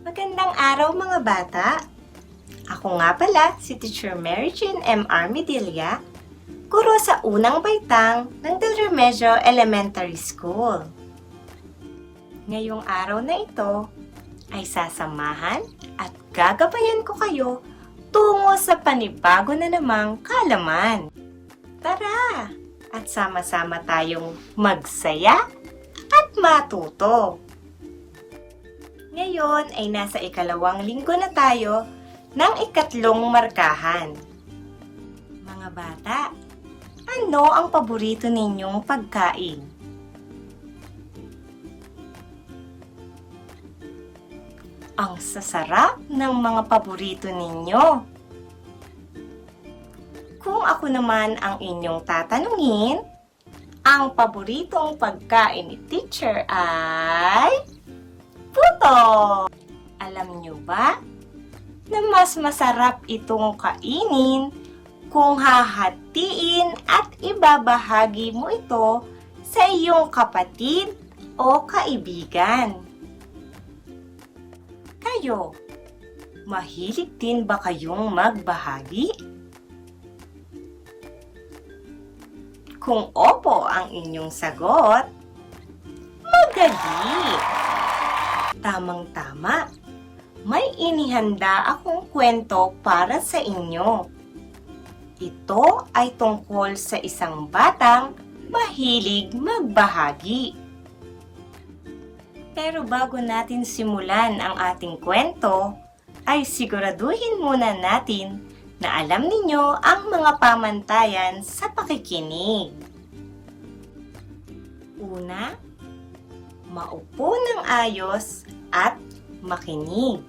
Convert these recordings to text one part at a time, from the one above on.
Magandang araw mga bata! Ako nga pala si Teacher Mary Jean M. R. Medilla, guro sa unang baitang ng Del Remedio Elementary School. Ngayong araw na ito ay sasamahan at gagabayan ko kayo tungo sa panibago na namang kaalaman. Tara! At sama-sama tayong magsaya at matuto. Ngayon ay nasa ikalawang linggo na tayo ng ikatlong markahan. Mga bata, ano ang paborito ninyong pagkain? Ang sasarap ng mga paborito ninyo. Kung ako naman ang inyong tatanungin, ang paboritong pagkain ni Teacher ay puto! Alam nyo ba na mas masarap itong kainin kung hahatiin at ibabahagi mo ito sa iyong kapatid o kaibigan? Kayo, mahilig din ba kayong magbahagi? Kung opo ang inyong sagot, magaling! Tamang-tama, may inihanda akong kwento para sa inyo. Ito ay tungkol sa isang batang mahilig magbahagi. Pero bago natin simulan ang ating kwento, ay siguraduhin muna natin na alam ninyo ang mga pamantayan sa pakikinig. Una, maupo ng ayos at makinig.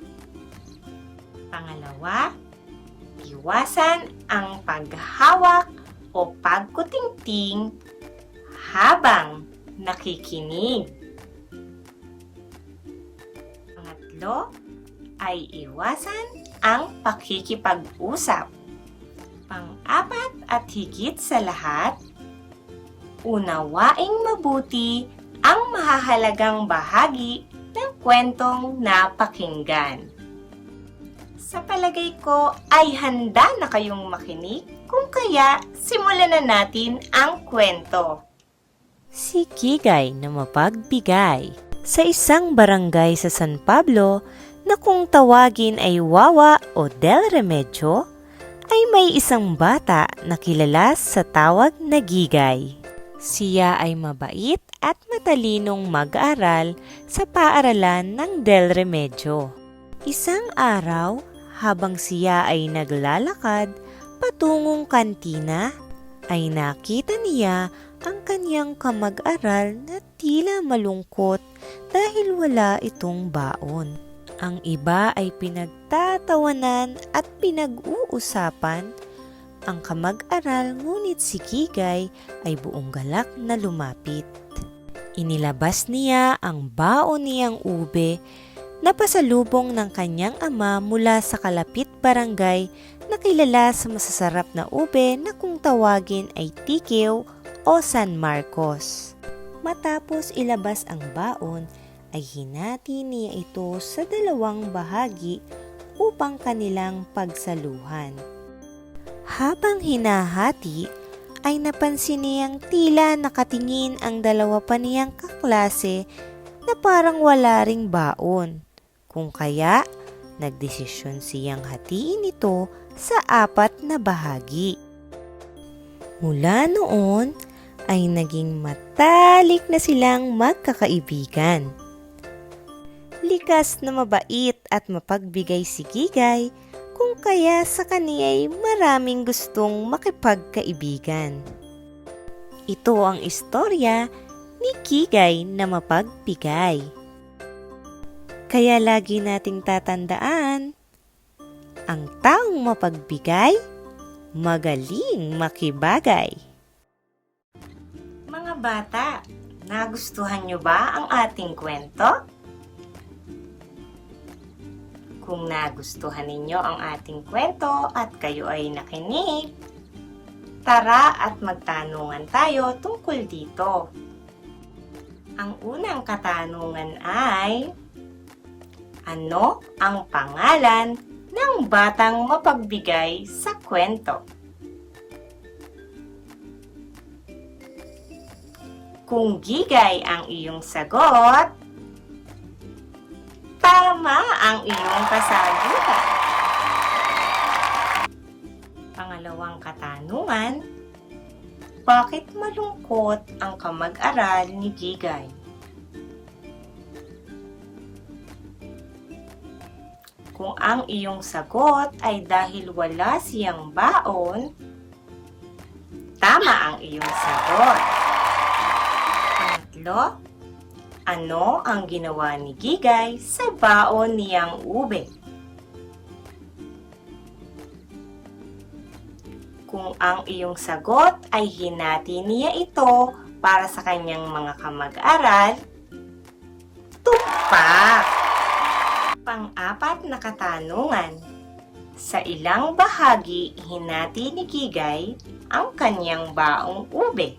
Pangalawa, iwasan ang paghawak o pagkutingting habang nakikinig. Pangatlo, ay iwasan ang pakikipag-usap. Pang-apat at higit sa lahat, unawaing mabuti ang mahahalagang bahagi ng kwentong napakinggan. Sa palagay ko ay handa na kayong makinig, kung kaya simulan na natin ang kwento. Si Kigay na mapagbigay. Sa isang barangay sa San Pablo na kung tawagin ay Wawa o Del Remedyo, ay may isang bata na kilala sa tawag na Gigay. Siya ay mabait at matalinong mag-aral sa paaralan ng Del Remedyo. Isang araw, habang siya ay naglalakad patungong kantina, ay nakita niya ang kanyang kamag-aral na tila malungkot dahil wala itong baon. Ang iba ay pinagtatawanan at pinag-uusapan ang kamag-aral, ngunit si Kigay ay buong galak na lumapit. Inilabas niya ang baon niyang ube na pasalubong ng kanyang ama mula sa kalapit barangay na kilala sa masasarap na ube na kung tawagin ay Tikiw o San Marcos. Matapos ilabas ang baon, ay hinati niya ito sa dalawang bahagi upang kanilang pagsaluhan. Habang hinahati, ay napansin niyang tila nakatingin ang dalawa pa niyang kaklase na parang wala ring baon. Kung kaya, nagdesisyon siyang hatiin ito sa 4 na bahagi. Mula noon, ay naging matalik na silang magkakaibigan. Likas na mabait at mapagbigay si Kigay, kung kaya sa kaniya'y maraming gustong makipagkaibigan. Ito ang istorya ni Kigay na mapagbigay. Kaya lagi nating tatandaan, ang taong mapagbigay, magaling makibagay. Mga bata, nagustuhan nyo ba ang ating kwento? Kung nagustuhan ninyo ang ating kwento at kayo ay nakinig, tara at magtanungan tayo tungkol dito. Ang unang katanungan ay, Ano ang pangalan ng batang mapagbigay sa kwento? Kung Gigay ang iyong sagot, tama ang iyong kasagutan. Pangalawang katanungan, bakit malungkot ang kamag-aral ni Gigay? Kung ang iyong sagot ay dahil wala siyang baon, tama ang iyong sagot. Pangatlo, ano ang ginawa ni Gigay sa baon niyang ube? Kung ang iyong sagot ay hinati niya ito para sa kanyang mga kamag-aral, tumpak! Pang-apat na katanungan, sa ilang bahagi hinati ni Gigay ang kanyang baong ube?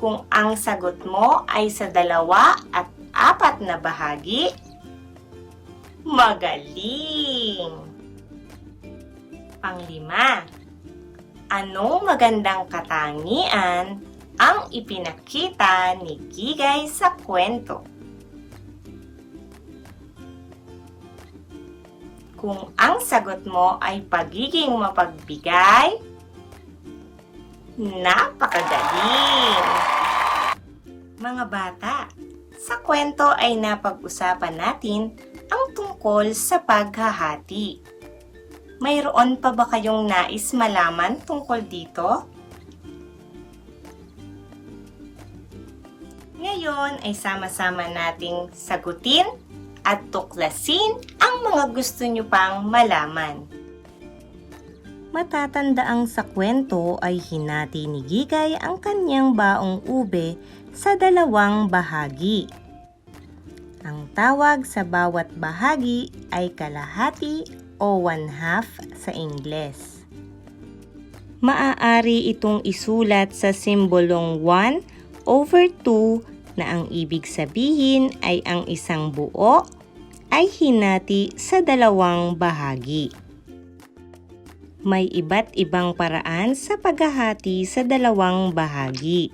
Kung ang sagot mo ay sa 2 at 4 na bahagi, magaling! Panglima, anong magandang katangian ang ipinakita ni Gigay sa kwento? Kung ang sagot mo ay pagiging mapagbigay, napakagaling! Mga bata, sa kwento ay napag-usapan natin ang tungkol sa paghahati. Mayroon pa ba kayong nais malaman tungkol dito? Ngayon ay sama-sama nating sagutin at tuklasin ang mga gusto nyo pang malaman. Matatandaang sa kwento ay hinati ni Gigay ang kanyang baong ube sa 2 bahagi. Ang tawag sa bawat bahagi ay kalahati o 1/2 sa Ingles. Maaari itong isulat sa simbolong 1/2 na ang ibig sabihin ay ang isang buo ay hinati sa 2 bahagi. May iba't ibang paraan sa paghahati sa 2 bahagi.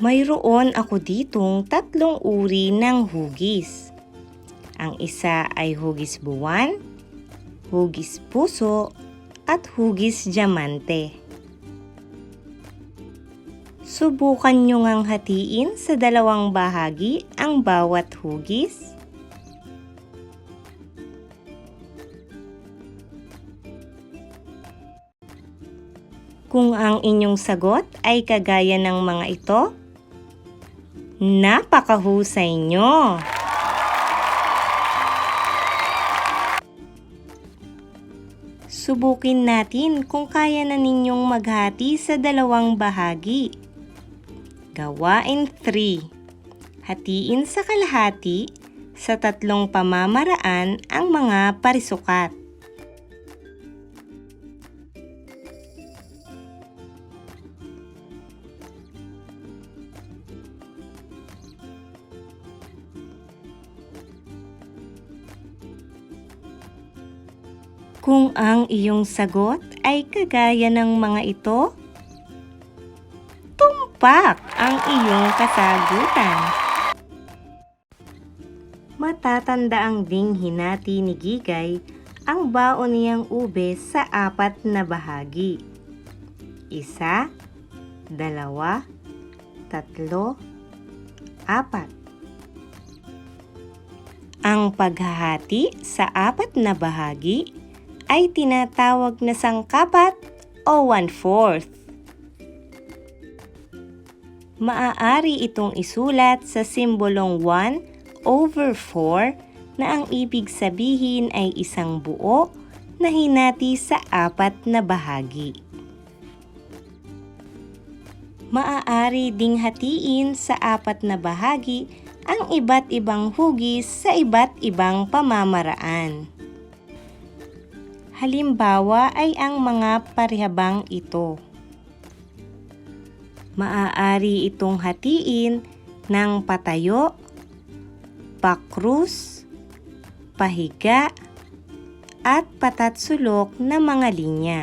Mayroon ako ditong 3 uri ng hugis. Ang isa ay hugis buwan, hugis puso, at hugis diamante. Subukan nyo ngang hatiin sa 2 bahagi ang bawat hugis. Kung ang inyong sagot ay kagaya ng mga ito, napakahusay nyo! Subukin natin kung kaya na ninyong maghati sa 2 bahagi. Gawain 3. Hatiin sa kalahati sa 3 pamamaraan ang mga parisukat. Kung ang iyong sagot ay kagaya ng mga ito, tumpak ang iyong kasagutan. Matatandaang ding hinati ni Gigay ang baon niyang ube sa 4 na bahagi. 1, 2, 3, 4. Ang paghahati sa 4 na bahagi ay tinatawag na sangkapat o 1/4. Maaari itong isulat sa simbolong 1/4 na ang ibig sabihin ay isang buo na hinati sa 4 na bahagi. Maaari ding hatiin sa 4 na bahagi ang iba't ibang hugis sa iba't ibang pamamaraan. Halimbawa ay ang mga parihabang ito. Maaari itong hatiin ng patayo, pakrus, pahiga, at patatsulok na mga linya.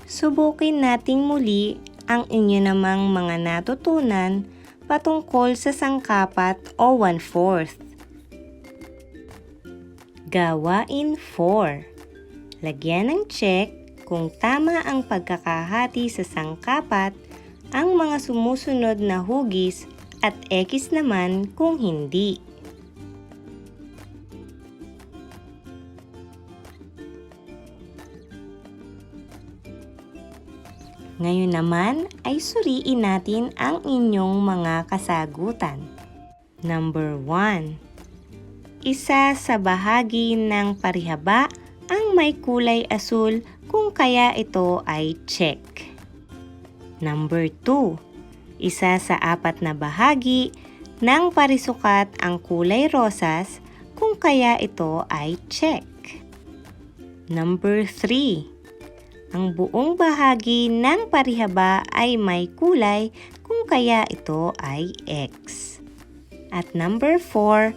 Subukin nating muli ang inyo namang mga natutunan patungkol sa sangkapat o 1/4. Gawain 4. Lagyan ng check kung tama ang pagkakahati sa sangkapat ang mga sumusunod na hugis at X naman kung hindi. Ngayon naman ay suriin natin ang inyong mga kasagutan. Number 1. Isa sa bahagi ng parihaba ang may kulay asul kung kaya ito ay check. Number 2. Isa sa 4 na bahagi ng parisukat ang kulay rosas kung kaya ito ay check. Number 3. Ang buong bahagi ng parihaba ay may kulay kung kaya ito ay X. At number 4,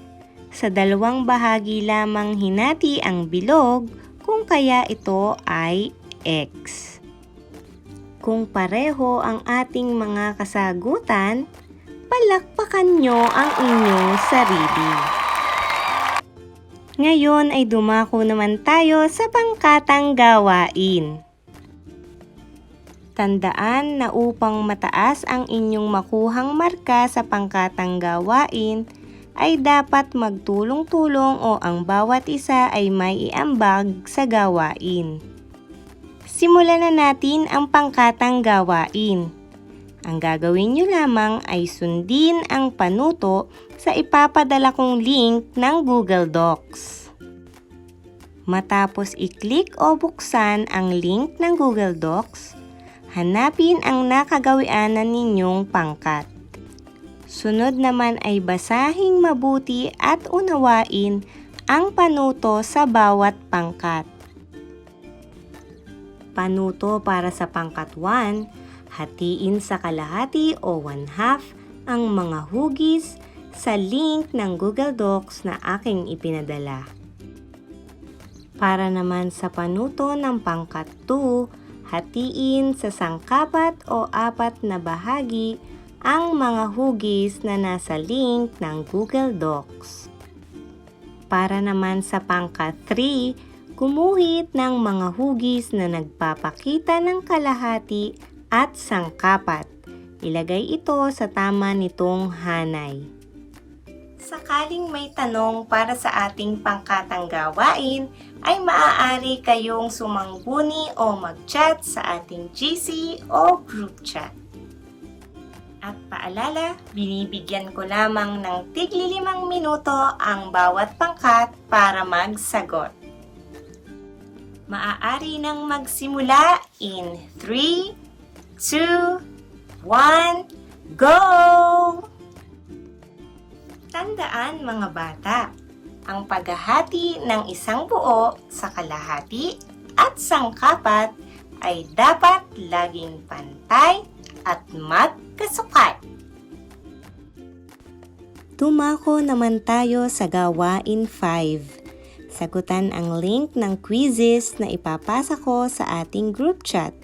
sa dalawang bahagi lamang hinati ang bilog kung kaya ito ay X. Kung pareho ang ating mga kasagutan, palakpakan nyo ang inyong sarili. Ngayon ay dumako naman tayo sa pangkatang gawain. Tandaan na upang mataas ang inyong makuhang marka sa pangkatang gawain, ay dapat magtulong-tulong o ang bawat isa ay may iambag sa gawain. Simulan na natin ang pangkatang gawain. Ang gagawin nyo lamang ay sundin ang panuto sa ipapadala kong link ng Google Docs. Matapos i-click o buksan ang link ng Google Docs, hanapin ang nakagawianan ninyong pangkat. Sunod naman ay basahing mabuti at unawain ang panuto sa bawat pangkat. Panuto para sa pangkat 1, hatiin sa kalahati o 1/2 ang mga hugis sa link ng Google Docs na aking ipinadala. Para naman sa panuto ng pangkat 2, hatiin sa sangkapat o 4 na bahagi ang mga hugis na nasa link ng Google Docs. Para naman sa pangkat 3, gumuhit ng mga hugis na nagpapakita ng kalahati at sangkapat. Ilagay ito sa tama nitong hanay. Sakaling may tanong para sa ating pangkatang gawain, ay maaari kayong sumangguni o mag-chat sa ating GC o group chat. At paalala, binibigyan ko lamang ng tigli 5 minuto ang bawat pangkat para magsagot. Maaari nang magsimula in 3, 2, 1, go! Tandaan mga bata, ang paghahati ng isang buo sa kalahati at sangkapat ay dapat laging pantay at magkasukat. Dumako naman tayo sa gawain 5. Sagutan ang link ng quizzes na ipapasa ko sa ating group chat.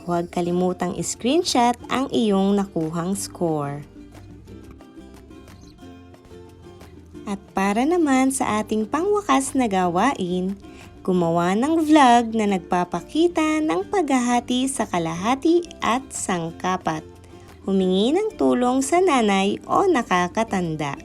Huwag kalimutang i-screenshot ang iyong nakuhang score. At para naman sa ating pangwakas na gawain, gumawa ng vlog na nagpapakita ng paghahati sa kalahati at sangkapat. Humingi ng tulong sa nanay o nakakatanda.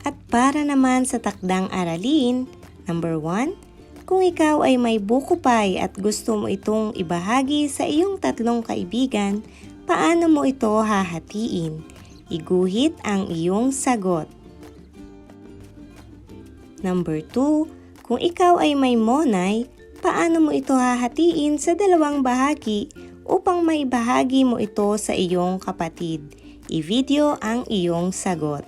At para naman sa takdang aralin, number 1, kung ikaw ay may buko pie at gusto mo itong ibahagi sa iyong 3 kaibigan, paano mo ito hahatiin? Iguhit ang iyong sagot. Number 2, kung ikaw ay may monay, paano mo ito hahatiin sa 2 bahagi upang maibahagi mo ito sa iyong kapatid? I-video ang iyong sagot.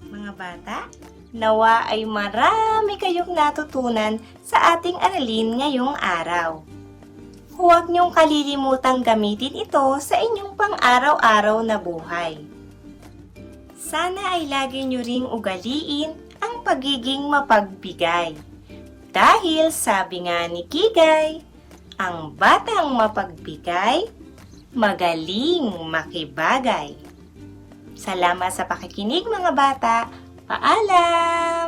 Mga bata, nawa ay marami kayong natutunan sa ating aralin ngayong araw. Huwag niyong kalilimutang gamitin ito sa inyong pang-araw-araw na buhay. Sana ay lagi niyo ring ugaliin ang pagiging mapagbigay. Dahil sabi nga ni Kigay, ang batang mapagbigay, magaling makibagay. Salamat sa pakikinig mga bata. Paalam!